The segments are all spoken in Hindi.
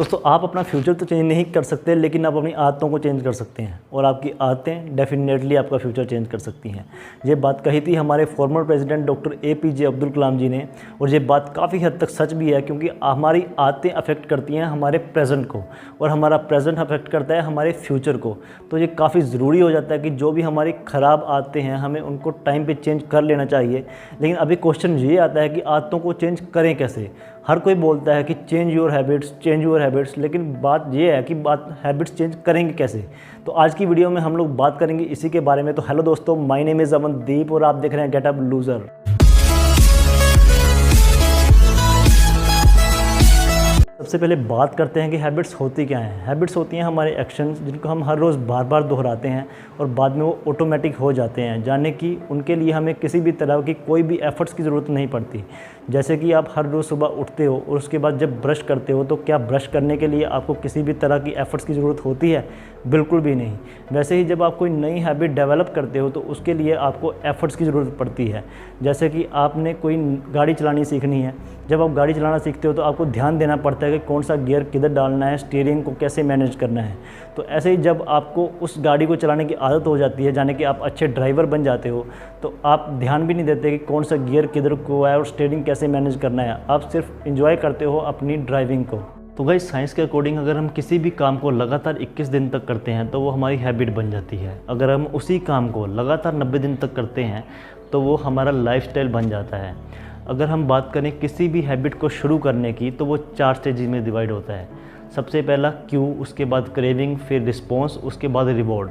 दोस्तों आप अपना फ्यूचर तो चेंज नहीं कर सकते, लेकिन आप अपनी आदतों को चेंज कर सकते हैं और आपकी आदतें डेफिनेटली आपका फ्यूचर चेंज कर सकती हैं। ये बात कही थी हमारे former president doctor APJ Abdul Kalam ji ने, और ये बात काफ़ी हद तक सच भी है, क्योंकि हमारी आदतें अफेक्ट करती हैं हमारे प्रेजेंट को और हमारा प्रेजेंट अफेक्ट करता है हमारे फ्यूचर को। तो ये काफ़ी ज़रूरी हो जाता है कि जो भी हमारी ख़राब आदतें हैं हमें उनको टाइम पर चेंज कर लेना चाहिए। लेकिन अभी क्वेश्चन ये आता है कि आदतों को चेंज करें कैसे। हर कोई बोलता है कि चेंज योर हैबिट्स, लेकिन बात ये है कि हैबिट्स चेंज करेंगे कैसे। तो आज की वीडियो में हम लोग बात करेंगे इसी के बारे में। तो हेलो दोस्तों, माय नेम इज़ अमनदीप और आप देख रहे हैं गेट अप लूज़र। सबसे पहले बात करते हैं कि हैबिट्स होती क्या हैं। हैबिट्स होती हैं हमारे एक्शंस जिनको हम हर रोज़ बार बार दोहराते हैं और बाद में वो ऑटोमेटिक हो जाते हैं, यानी कि उनके लिए हमें किसी भी तरह की कोई भी एफ़र्ट्स की ज़रूरत नहीं पड़ती। जैसे कि आप हर रोज़ सुबह उठते हो और उसके बाद जब ब्रश करते हो, तो क्या ब्रश करने के लिए आपको किसी भी तरह की एफ़र्ट्स की ज़रूरत होती है? बिल्कुल भी नहीं। वैसे ही जब आप कोई नई हैबिट डेवलप करते हो तो उसके लिए आपको एफ़र्ट्स की ज़रूरत पड़ती है। जैसे कि आपने कोई गाड़ी चलानी सीखनी है, जब आप गाड़ी चलाना सीखते हो तो आपको ध्यान देना पड़ता है कि कौन सा गियर किधर डालना है, स्टीयरिंग को कैसे मैनेज करना है। तो ऐसे ही जब आपको उस गाड़ी को चलाने की आदत हो जाती है, यानी कि आप अच्छे ड्राइवर बन जाते हो, तो आप ध्यान भी नहीं देते कि कौन सा गियर किधर को है और स्टीयरिंग कैसे मैनेज करना है। आप सिर्फ एंजॉय करते हो अपनी ड्राइविंग को। तो गाइस, साइंस के अकॉर्डिंग अगर हम किसी भी काम को लगातार 21 दिन तक करते हैं तो वो हमारी हैबिट बन जाती है। अगर हम उसी काम को लगातार 90 दिन तक करते हैं तो वो हमारा लाइफस्टाइल बन जाता है। अगर हम बात करें किसी भी हैबिट को शुरू करने की, तो वो 4 स्टेजेस में डिवाइड होता है। सबसे पहला क्यू, उसके बाद क्रेविंग, फिर रिस्पॉन्स, उसके बाद रिवॉर्ड।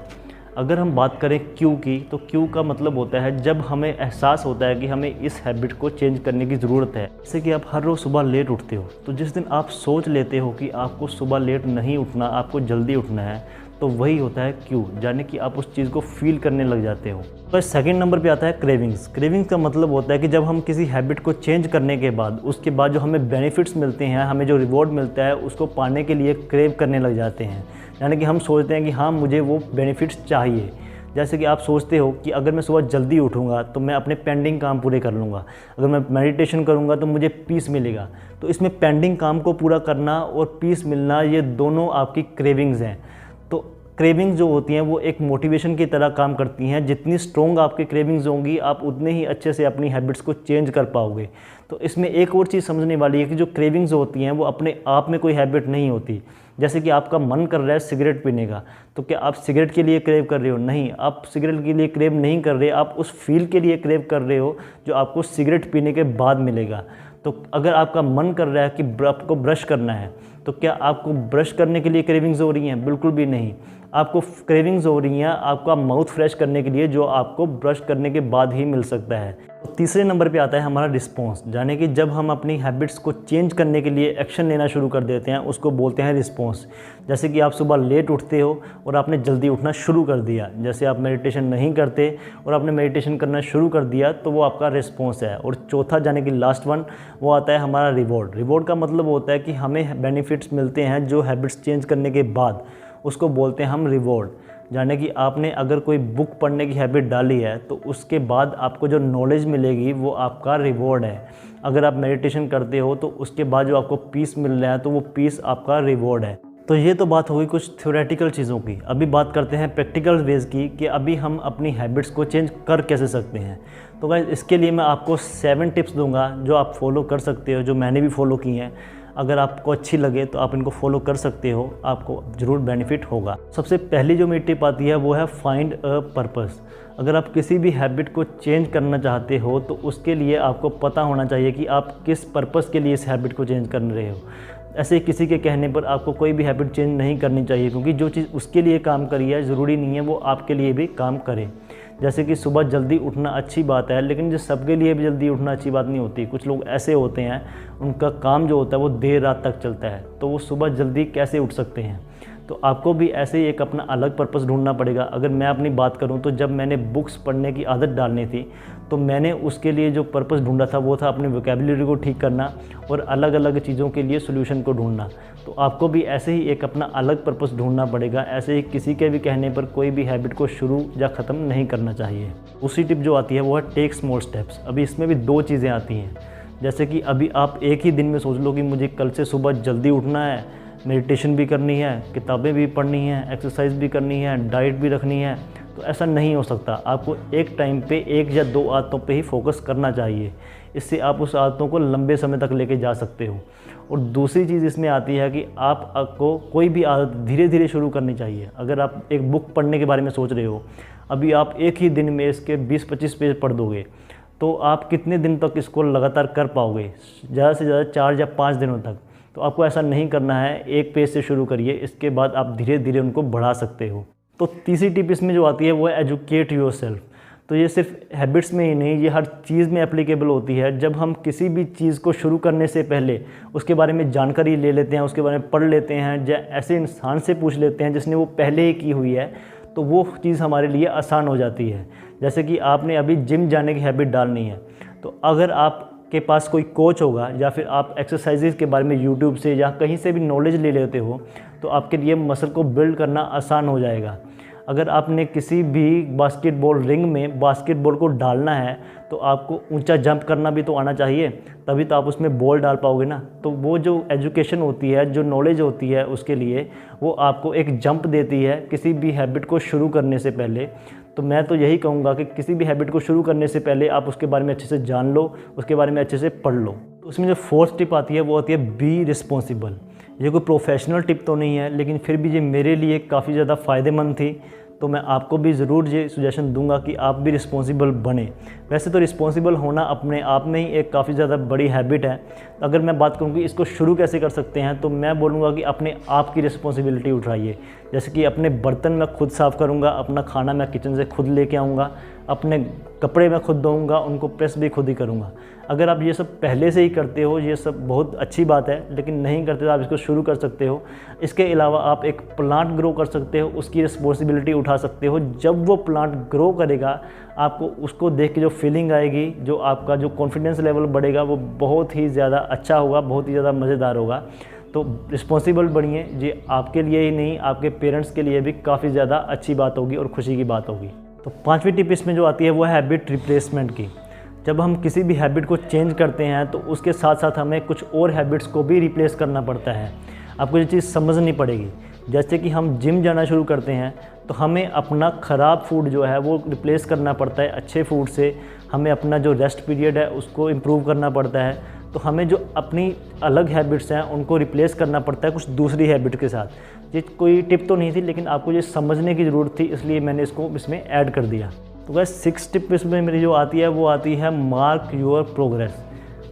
अगर हम बात करें क्यू की, तो क्यू का मतलब होता है जब हमें एहसास होता है कि हमें इस हैबिट को चेंज करने की ज़रूरत है। जैसे कि आप हर रोज़ सुबह लेट उठते हो, तो जिस दिन आप सोच लेते हो कि आपको सुबह लेट नहीं उठना, आपको जल्दी उठना है, तो वही होता है क्यू, यानी कि आप उस चीज़ को फील करने लग जाते हो। तो सेकंड नंबर पे आता है क्रेविंग्स। क्रेविंग्स का मतलब होता है कि जब हम किसी हैबिट को चेंज करने के बाद, उसके बाद जो हमें बेनिफिट्स मिलते हैं, हमें जो रिवॉर्ड मिलता है, उसको पाने के लिए क्रेव करने लग जाते हैं। यानी कि हम सोचते हैं कि हाँ, मुझे वो बेनिफिट्स चाहिए। जैसे कि आप सोचते हो कि अगर मैं सुबह जल्दी उठूँगा तो मैं अपने पेंडिंग काम पूरे कर लूँगा, अगर मैं मेडिटेशन करूँगा तो मुझे पीस मिलेगा। तो इसमें पेंडिंग काम को पूरा करना और पीस मिलना, ये दोनों आपकी क्रेविंग्स हैं। तो क्रेविंग्स जो होती हैं वो एक मोटिवेशन की तरह काम करती हैं। जितनी स्ट्रॉन्ग आपकी क्रेविंग्स होंगी, आप उतने ही अच्छे से अपनी हैबिट्स को चेंज कर पाओगे। तो इसमें एक और चीज़ समझने वाली है कि जो क्रेविंग्स होती हैं वो अपने आप में कोई हैबिट नहीं होती। जैसे कि आपका मन कर रहा है सिगरेट पीने का, तो क्या आप सिगरेट के लिए क्रेव कर रहे हो? नहीं, आप सिगरेट के लिए क्रेव नहीं कर रहे, आप उस फील के लिए क्रेव कर रहे हो जो आपको सिगरेट पीने के बाद मिलेगा। तो अगर आपका मन कर रहा है कि आपको ब्रश करना है, तो क्या आपको ब्रश करने के लिए क्रेविंग्स हो रही हैं? बिल्कुल भी नहीं। आपको क्रेविंग्स हो रही हैं आपका माउथ फ्रेश करने के लिए, जो आपको ब्रश करने के बाद ही मिल सकता है। तो तीसरे नंबर पे आता है हमारा रिस्पॉन्स, यानी कि जब हम अपनी हैबिट्स को चेंज करने के लिए एक्शन लेना शुरू कर देते हैं, उसको बोलते हैं रिस्पॉन्स। जैसे कि आप सुबह लेट उठते हो और आपने जल्दी उठना शुरू कर दिया, जैसे आप मेडिटेशन नहीं करते और आपने मेडिटेशन करना शुरू कर दिया, तो वो आपका रिस्पॉन्स है। और चौथा, यानी कि लास्ट वन, वो आता है हमारा रिवॉर्ड। रिवॉर्ड का मतलब होता है कि हमें बेनिफिट्स मिलते हैं जो हैबिट्स चेंज करने के बाद, उसको बोलते हैं हम रिवॉर्ड। यानी कि आपने अगर कोई बुक पढ़ने की हैबिट डाली है तो उसके बाद आपको जो नॉलेज मिलेगी वो आपका रिवॉर्ड है। अगर आप मेडिटेशन करते हो तो उसके बाद जो आपको पीस मिल रहा है तो वो पीस आपका रिवॉर्ड है। तो ये तो बात होगी कुछ थ्योरेटिकल चीज़ों की। अभी बात करते हैं प्रैक्टिकल वेज की, कि अभी हम अपनी हैबिट्स को चेंज कर कैसे सकते हैं। तो गाइस, इसके लिए मैं आपको 7 टिप्स दूंगा जो आप फॉलो कर सकते हो, जो मैंने भी फॉलो की हैं। अगर आपको अच्छी लगे तो आप इनको फॉलो कर सकते हो, आपको ज़रूर बेनिफिट होगा। सबसे पहली जो मेरी टिप आती है वो है फाइंड अ पर्पस। अगर आप किसी भी हैबिट को चेंज करना चाहते हो तो उसके लिए आपको पता होना चाहिए कि आप किस पर्पस के लिए इस हैबिट को चेंज कर रहे हो। ऐसे किसी के कहने पर आपको कोई भी हैबिट चेंज नहीं करनी चाहिए, क्योंकि जो चीज़ उसके लिए काम करी है ज़रूरी नहीं है वो आपके लिए भी काम करे। जैसे कि सुबह जल्दी उठना अच्छी बात है, लेकिन जो सबके लिए भी जल्दी उठना अच्छी बात नहीं होती। कुछ लोग ऐसे होते हैं, उनका काम जो होता है वो देर रात तक चलता है, तो वो सुबह जल्दी कैसे उठ सकते हैं? तो आपको भी ऐसे ही एक अपना अलग पर्पस ढूंढना पड़ेगा। अगर मैं अपनी बात करूं तो जब मैंने बुक्स पढ़ने की आदत डालनी थी तो मैंने उसके लिए जो पर्पस ढूंढा था वो था अपनी वोकैबुलरी को ठीक करना और अलग अलग चीज़ों के लिए सोल्यूशन को ढूंढना। तो आपको भी ऐसे ही एक अपना अलग पर्पस ढूंढना पड़ेगा। ऐसे ही किसी के भी कहने पर कोई भी हैबिट को शुरू या ख़त्म नहीं करना चाहिए। दूसरी टिप जो आती है वो है टेक स्मॉल स्टेप्स। अभी इसमें भी 2 चीज़ें आती हैं। जैसे कि अभी आप एक ही दिन में सोच लो कि मुझे कल से सुबह जल्दी उठना है, मेडिटेशन भी करनी है, किताबें भी पढ़नी है, एक्सरसाइज भी करनी है, डाइट भी रखनी है, तो ऐसा नहीं हो सकता। आपको एक टाइम पे 1 या 2 आदतों पे ही फोकस करना चाहिए। इससे आप उस आदतों को लंबे समय तक लेके जा सकते हो। और दूसरी चीज़ इसमें आती है कि आपको कोई भी आदत धीरे धीरे शुरू करनी चाहिए। अगर आप एक बुक पढ़ने के बारे में सोच रहे हो, अभी आप एक ही दिन में इसके 20-25 पेज पढ़ दोगे, तो आप कितने दिन तक इसको लगातार कर पाओगे? ज़्यादा से ज़्यादा 4 या 5 दिनों तक। तो आपको ऐसा नहीं करना है, एक पेज से शुरू करिए, इसके बाद आप धीरे धीरे उनको बढ़ा सकते हो। तो तीसरी टिप इसमें जो आती है वो है एजुकेट योरसेल्फ। तो ये सिर्फ हैबिट्स में ही नहीं, ये हर चीज़ में एप्लीकेबल होती है। जब हम किसी भी चीज़ को शुरू करने से पहले उसके बारे में जानकारी ले लेते हैं, उसके बारे में पढ़ लेते हैं, या ऐसे इंसान से पूछ लेते हैं जिसने वो पहले ही की हुई है, तो वो चीज़ हमारे लिए आसान हो जाती है। जैसे कि आपने अभी जिम जाने की हैबिट डालनी है, तो अगर आपके पास कोई कोच होगा या फिर आप एक्सरसाइजेज़ के बारे में यूट्यूब से या कहीं से भी नॉलेज ले लेते हो, तो आपके लिए मसल को बिल्ड करना आसान हो जाएगा। अगर आपने किसी भी बास्केटबॉल रिंग में बास्केटबॉल को डालना है, तो आपको ऊंचा जंप करना भी तो आना चाहिए, तभी तो आप उसमें बॉल डाल पाओगे ना। तो वो जो एजुकेशन होती है, जो नॉलेज होती है, उसके लिए वो आपको एक जंप देती है किसी भी हैबिट को शुरू करने से पहले। तो मैं तो यही कहूँगा कि किसी भी हैबिट को शुरू करने से पहले आप उसके बारे में अच्छे से जान लो, उसके बारे में अच्छे से पढ़ लो। तो उसमें जो 4th टिप आती है वो आती है बी रिस्पॉन्सिबल। ये कोई प्रोफेशनल टिप तो नहीं है, लेकिन फिर भी ये मेरे लिए काफ़ी ज़्यादा फ़ायदेमंद थी। तो मैं आपको भी ज़रूर ये सुजेशन दूंगा कि आप भी रिस्पॉन्सिबल बने। वैसे तो रिस्पॉन्सिबल होना अपने आप में ही एक काफ़ी ज़्यादा बड़ी हैबिट है। अगर मैं बात करूँ कि इसको शुरू कैसे कर सकते हैं, तो मैं बोलूँगा कि अपने आप की रिस्पॉन्सिबिलिटी उठाइए। जैसे कि अपने बर्तन मैं खुद साफ़ करूँगा, अपना खाना मैं किचन से खुद लेके आऊँगा, अपने कपड़े मैं खुद धोऊँगा, उनको प्रेस भी खुद ही करूँगा। अगर आप ये सब पहले से ही करते हो, ये सब बहुत अच्छी बात है, लेकिन नहीं करते तो आप इसको शुरू कर सकते हो। इसके अलावा आप एक प्लांट ग्रो कर सकते हो, उसकी रिस्पॉन्सिबिलिटी उठा सकते हो। जब वो प्लांट ग्रो करेगा, आपको उसको देख के जो फीलिंग आएगी, जो आपका जो कॉन्फिडेंस लेवल बढ़ेगा, वो बहुत ही ज़्यादा अच्छा होगा, बहुत ही ज़्यादा मज़ेदार होगा। तो रिस्पॉन्सिबल बनिए, ये आपके लिए ही नहीं, आपके पेरेंट्स के लिए भी काफ़ी ज़्यादा अच्छी बात होगी और खुशी की बात होगी। तो 5वीं टिप इसमें जो आती है वो है हैबिट रिप्लेसमेंट की। जब हम किसी भी हैबिट को चेंज करते हैं, तो उसके साथ साथ हमें कुछ और हैबिट्स को भी रिप्लेस करना पड़ता है। आपको ये चीज़ समझनी पड़ेगी। जैसे कि हम जिम जाना शुरू करते हैं, तो हमें अपना ख़राब फूड जो है वो रिप्लेस करना पड़ता है अच्छे फूड से। हमें अपना जो रेस्ट पीरियड है उसको इम्प्रूव करना पड़ता है। तो हमें जो अपनी अलग हैबिट्स हैं उनको रिप्लेस करना पड़ता है कुछ दूसरी हैबिट के साथ। ये कोई टिप तो नहीं थी, लेकिन आपको ये समझने की ज़रूरत थी, इसलिए मैंने इसको इसमें ऐड कर दिया। तो गाइस 6th टिप इसमें मेरी जो आती है वो आती है mark your progress.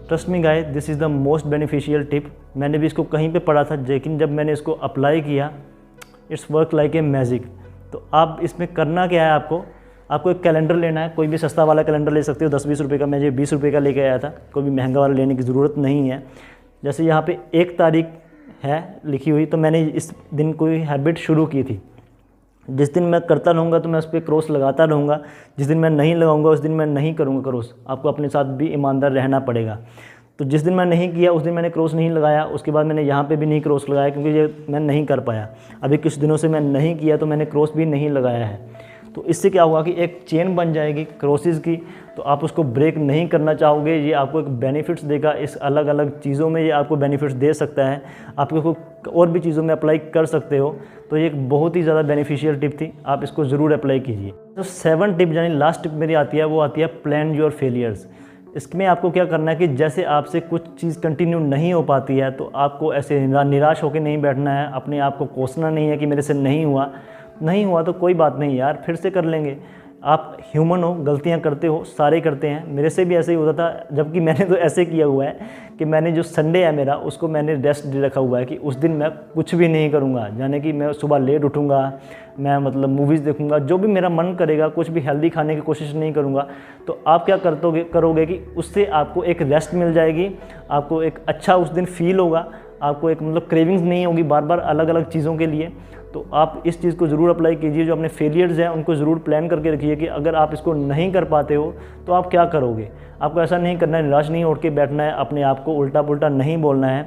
Trust me guys, this is the most beneficial tip. मैंने भी इसको कहीं पे पढ़ा था, लेकिन जब मैंने इसको अप्लाई किया, it's work like a magic. तो आप इसमें करना क्या है, आपको एक कैलेंडर लेना है। कोई भी सस्ता वाला कैलेंडर ले सकते हो, 10-20 रुपये का। मैं ये 20 रुपये का लेके आया था, कोई भी महंगा वाला लेने की ज़रूरत नहीं है। जैसे यहाँ पे 1 तारीख है लिखी हुई, तो मैंने इस दिन कोई हैबिट शुरू की थी। जिस दिन मैं करता रहूँगा तो मैं उस पर क्रॉस लगाता रहूँगा, जिस दिन मैं नहीं लगाऊँगा उस दिन मैं नहीं करूँगा क्रॉस। आपको अपने साथ भी ईमानदार रहना पड़ेगा। तो जिस दिन मैं नहीं किया उस दिन मैंने क्रॉस नहीं लगाया, उसके बाद मैंने यहाँ पे भी नहीं क्रॉस लगाया, क्योंकि ये मैं नहीं कर पाया। अभी कुछ दिनों से मैं नहीं किया तो मैंने क्रॉस भी नहीं लगाया है। तो इससे क्या होगा कि एक चेन बन जाएगी क्रॉसेस की, तो आप उसको ब्रेक नहीं करना चाहोगे। ये आपको एक बेनिफिट्स देगा, इस अलग अलग चीज़ों में ये आपको बेनिफिट्स दे सकता है। आप इसको और भी चीज़ों में अप्लाई कर सकते हो। तो ये एक बहुत ही ज़्यादा बेनिफिशियल टिप थी, आप इसको ज़रूर अप्लाई कीजिए। तो 7 टिप यानी लास्ट टिप मेरी आती है वो आती है प्लान योर फेलियर्स। इसमें आपको क्या करना है कि जैसे आपसे कुछ चीज़ कंटिन्यू नहीं हो पाती है, तो आपको ऐसे निराश होकर नहीं बैठना है, अपने आप को कोसना नहीं है कि मेरे से नहीं हुआ तो कोई बात नहीं यार, फिर से कर लेंगे। आप ह्यूमन हो, गलतियां करते हो, सारे करते हैं। मेरे से भी ऐसे ही होता था, जबकि मैंने तो ऐसे किया हुआ है कि मैंने जो संडे है मेरा, उसको मैंने रेस्ट दे रखा हुआ है कि उस दिन मैं कुछ भी नहीं करूँगा। यानी कि मैं सुबह लेट उठूँगा, मैं मतलब मूवीज़ देखूँगा, जो भी मेरा मन करेगा, कुछ भी हेल्दी खाने की कोशिश नहीं करूँगा। तो आप क्या करोगे कि उससे आपको एक रेस्ट मिल जाएगी, आपको एक अच्छा उस दिन फील होगा, आपको एक मतलब क्रेविंग्स नहीं होगी बार बार अलग अलग चीज़ों के लिए। तो आप इस चीज़ को ज़रूर अप्लाई कीजिए। जो अपने फेलियर्स हैं उनको ज़रूर प्लान करके रखिए कि अगर आप इसको नहीं कर पाते हो तो आप क्या करोगे। आपको ऐसा नहीं करना है, निराश नहीं उठ के बैठना है, अपने आप को उल्टा पुल्टा नहीं बोलना है।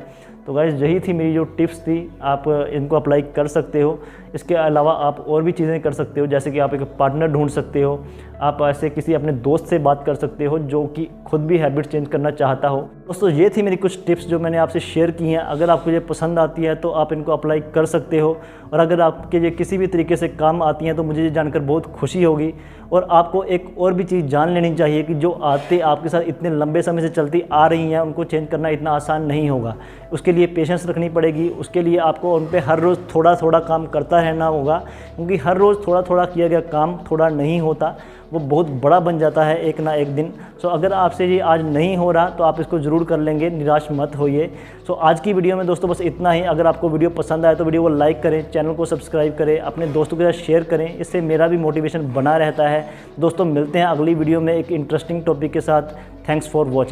तो गाइस यही थी मेरी जो टिप्स थी, आप इनको अप्लाई कर सकते हो। इसके अलावा आप और भी चीज़ें कर सकते हो, जैसे कि आप एक पार्टनर ढूंढ सकते हो, आप ऐसे किसी अपने दोस्त से बात कर सकते हो जो कि खुद भी हैबिट चेंज करना चाहता हो। दोस्तों ये थी मेरी कुछ टिप्स जो मैंने आपसे शेयर की हैं। अगर आपको ये पसंद आती है तो आप इनको अप्लाई कर सकते हो, और अगर आपके ये किसी भी तरीके से काम आती हैं तो मुझे ये जानकर बहुत खुशी होगी। और आपको एक और भी चीज़ जान लेनी चाहिए कि जो आदतें आपके साथ इतने लंबे समय से चलती आ रही हैं उनको चेंज करना इतना आसान नहीं होगा। उसके लिए पेशेंस रखनी पड़ेगी, उसके लिए आपको उन पे हर रोज़ थोड़ा थोड़ा काम करता रहना होगा, क्योंकि हर रोज़ थोड़ा थोड़ा किया गया काम थोड़ा नहीं होता, वो बहुत बड़ा बन जाता है एक ना एक दिन। सो अगर आपसे ये आज नहीं हो रहा तो आप इसको ज़रूर कर लेंगे, निराश मत होइए। सो आज की वीडियो में दोस्तों बस इतना ही। अगर आपको वीडियो पसंद आए तो वीडियो को लाइक करें, चैनल को सब्सक्राइब करें, अपने दोस्तों के साथ शेयर करें, इससे मेरा भी मोटिवेशन बना रहता है। दोस्तों मिलते हैं अगली वीडियो में एक इंटरेस्टिंग टॉपिक के साथ। Thanks for watching.